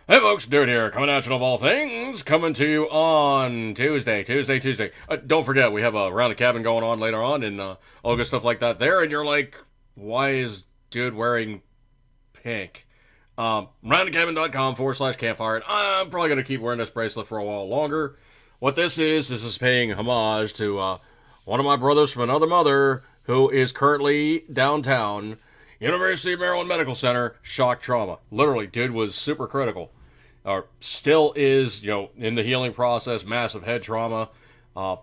Hey folks, Dude here, coming at you of all things, coming to you on Tuesday. Don't forget, we have a round of cabin going on later on and all good stuff like that there, and you're like, why is Dude wearing pink? Roundofcabin.com/campfire, and I'm probably going to keep wearing this bracelet for a while longer. What this is paying homage to one of my brothers from another mother who is currently downtown, University of Maryland Medical Center, shock trauma. Literally, dude was super critical. Or still is, in the healing process, massive head trauma. Uh,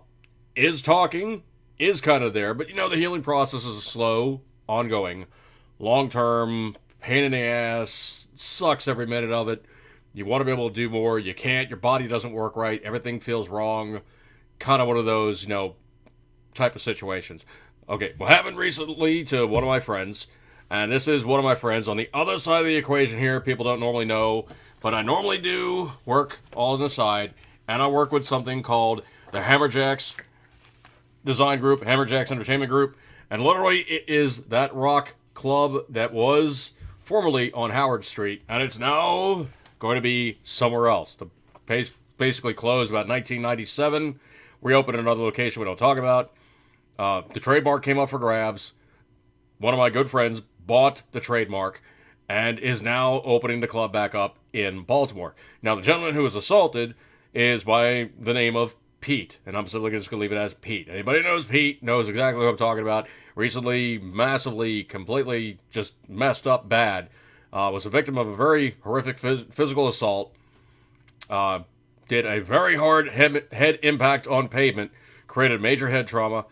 is talking, is kind of there, but the healing process is slow, ongoing, long term, pain in the ass, sucks every minute of it. You want to be able to do more, you can't, your body doesn't work right, everything feels wrong. Kind of one of those, type of situations. Okay, what happened recently to one of my friends, and this is one of my friends on the other side of the equation here. People don't normally know, but I normally do work all on the side, and I work with something called the Hammerjacks Design Group, Hammerjacks Entertainment Group, and literally it is that rock club that was formerly on Howard Street, and it's now going to be somewhere else. The place basically closed about 1997. Reopened another location we don't talk about. The trademark came up for grabs. One of my good friends bought the trademark and is now opening the club back up in Baltimore. Now, the gentleman who was assaulted is by the name of Pete, and I'm simply just going to leave it as Pete. Anybody who knows Pete knows exactly what I'm talking about. Recently, massively, completely just messed up bad. Was a victim of a very horrific physical assault. Did a very hard head impact on pavement, created major head trauma,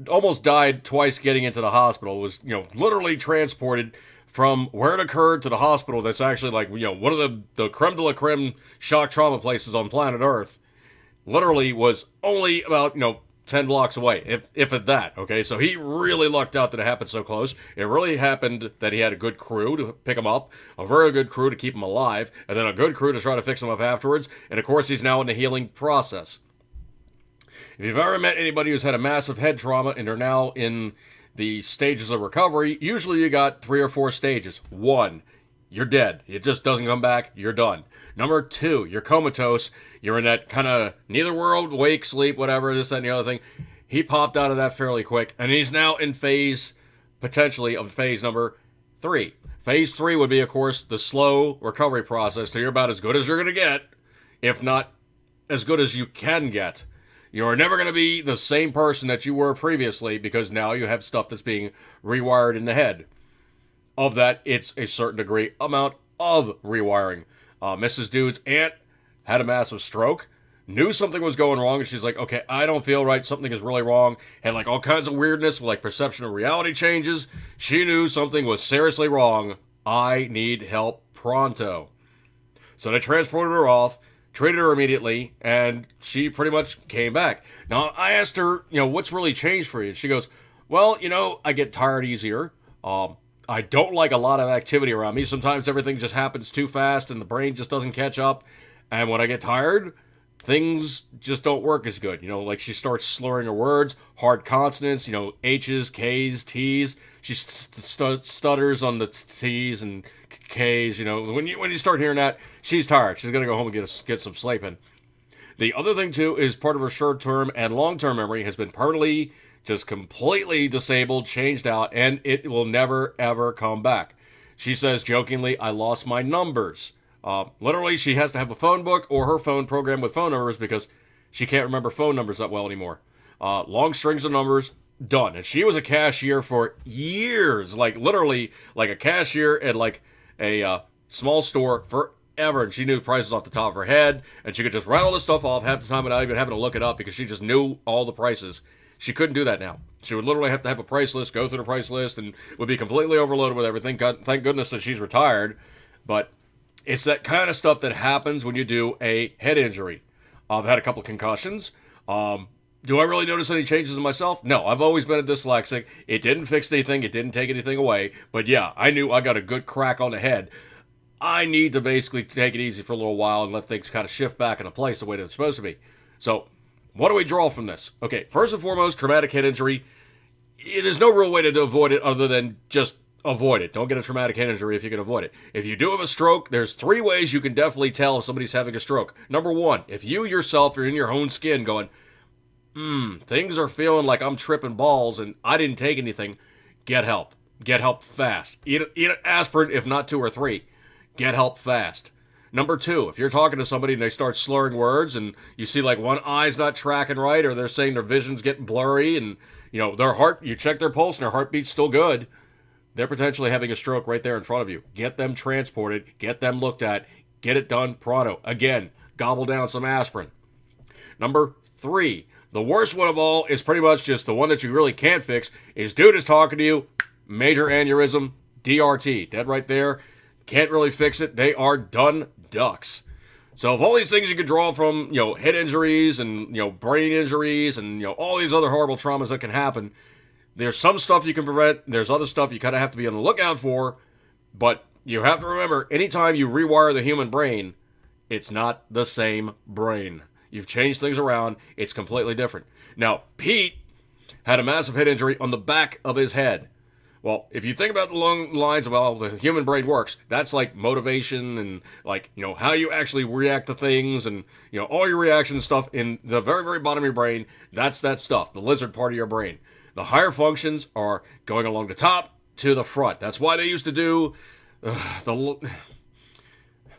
almost died twice getting into the hospital, was, literally transported from where it occurred to the hospital that's actually like, one of the creme de la creme shock trauma places on planet Earth. Literally was only about, 10 blocks away, if at that, okay? So he really lucked out that it happened so close. It really happened that he had a good crew to pick him up, a very good crew to keep him alive, and then a good crew to try to fix him up afterwards, and of course he's now in the healing process. If you've ever met anybody who's had a massive head trauma and are now in the stages of recovery, usually you got 3 or 4 stages. 1, you're dead. It just doesn't come back. You're done. Number 2, you're comatose. You're in that kind of neither world, wake, sleep, whatever, this, that, and the other thing. He popped out of that fairly quick, and he's now in potentially of phase number 3. Phase 3 would be, of course, the slow recovery process, so you're about as good as you're going to get, if not as good as you can get. You're never going to be the same person that you were previously because now you have stuff that's being rewired in the head. Of that, it's a certain degree amount of rewiring. Mrs. Dude's aunt had a massive stroke, knew something was going wrong, and she's like, okay, I don't feel right, something is really wrong, had like all kinds of weirdness, like perception of reality changes. She knew something was seriously wrong. I need help pronto. So they transported her off, treated her immediately, and she pretty much came back. Now, I asked her, what's really changed for you? She goes, well, I get tired easier. I don't like a lot of activity around me. Sometimes everything just happens too fast and the brain just doesn't catch up. And when I get tired, things just don't work as good. Like she starts slurring her words, hard consonants, H's, K's, T's. She stutters on the T's and K's. When you start hearing that, she's tired. She's going to go home and get some sleep in. The other thing, too, is part of her short-term and long-term memory has been permanently just completely disabled, changed out, and it will never, ever come back. She says jokingly, I lost my numbers. Literally, she has to have a phone book or her phone programmed with phone numbers because she can't remember phone numbers that well anymore. Long strings of numbers, done. And she was a cashier for years, like literally like a cashier at like a small store forever. And she knew prices off the top of her head, and she could just rattle this stuff off half the time without even having to look it up because she just knew all the prices. She couldn't do that now. She would literally have to have a price list, go through the price list, and would be completely overloaded with everything. Thank goodness that she's retired. But it's that kind of stuff that happens when you do a head injury. I've had a couple of concussions. Do I really notice any changes in myself? No, I've always been a dyslexic. It didn't fix anything. It didn't take anything away. But yeah, I knew I got a good crack on the head. I need to basically take it easy for a little while and let things kind of shift back into place the way they're supposed to be. So, what do we draw from this? Okay, first and foremost, traumatic head injury. It is no real way to avoid it other than just avoid it. Don't get a traumatic head injury if you can avoid it. If you do have a stroke, there's 3 ways you can definitely tell if somebody's having a stroke. Number 1, if you yourself are in your own skin going, things are feeling like I'm tripping balls and I didn't take anything, get help. Get help fast. Eat an aspirin, if not 2 or 3. Get help fast. Number 2, if you're talking to somebody and they start slurring words and you see like one eye's not tracking right, or they're saying their vision's getting blurry, and their heart, you check their pulse and their heartbeat's still good, they're potentially having a stroke right there in front of you. Get them transported, get them looked at, get it done pronto. Again, gobble down some aspirin. Number 3, the worst one of all is pretty much just the one that you really can't fix, is dude is talking to you, major aneurysm, DRT, dead right there. Can't really fix it. They are done ducks. So of all these things you could draw from, head injuries and, brain injuries and, all these other horrible traumas that can happen, there's some stuff you can prevent. There's other stuff you kind of have to be on the lookout for. But you have to remember, anytime you rewire the human brain, it's not the same brain. You've changed things around. It's completely different. Now, Pete had a massive head injury on the back of his head. Well, if you think about the long lines of how the human brain works, that's like motivation and like, how you actually react to things and, all your reaction stuff in the very, very bottom of your brain. That's that stuff, the lizard part of your brain. The higher functions are going along the top to the front. That's why they used to do the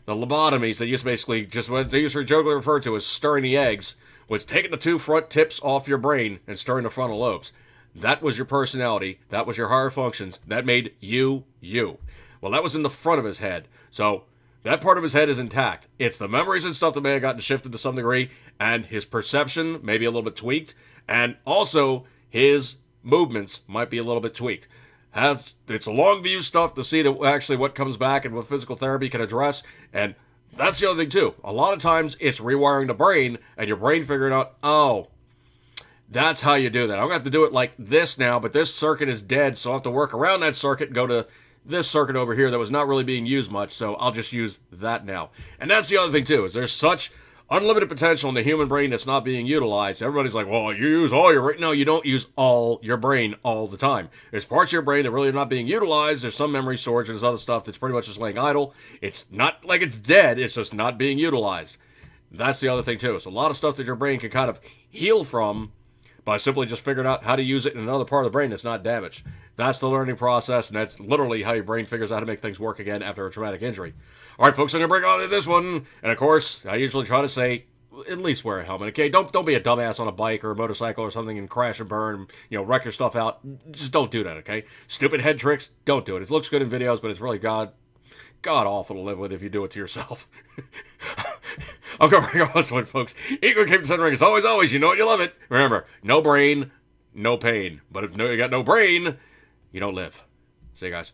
lobotomies. They used to basically just what they used to jokingly refer to as stirring the eggs, was taking the 2 front tips off your brain and stirring the frontal lobes. That was your personality. That was your higher functions. That made you, you. Well, that was in the front of his head. So that part of his head is intact. It's the memories and stuff that may have gotten shifted to some degree, and his perception maybe a little bit tweaked, and also his movements might be a little bit tweaked. It's a long view stuff to see actually what comes back and what physical therapy can address, and that's the other thing too. A lot of times it's rewiring the brain, and your brain figuring out, that's how you do that. I'm going to have to do it like this now, but this circuit is dead, so I'll have to work around that circuit and go to this circuit over here that was not really being used much, so I'll just use that now. And that's the other thing, too, is there's such unlimited potential in the human brain that's not being utilized. Everybody's like, well, you use all your brain. No, you don't use all your brain all the time. There's parts of your brain that really are not being utilized. There's some memory storage and there's other stuff that's pretty much just laying idle. It's not like it's dead. It's just not being utilized. That's the other thing, too. It's a lot of stuff that your brain can kind of heal from by simply just figuring out how to use it in another part of the brain that's not damaged. That's the learning process, and that's literally how your brain figures out how to make things work again after a traumatic injury. All right, folks, I'm going to break on this one. And, of course, I usually try to say, at least wear a helmet, okay? Don't be a dumbass on a bike or a motorcycle or something and crash and burn, wreck your stuff out. Just don't do that, okay? Stupid head tricks, don't do it. It looks good in videos, but it's really god awful to live with if you do it to yourself. I'm going to bring on this one, folks. Equal Cape Sunring is always, you know it, you love it. Remember, no brain, no pain. But if you got no brain, you don't live. See you guys.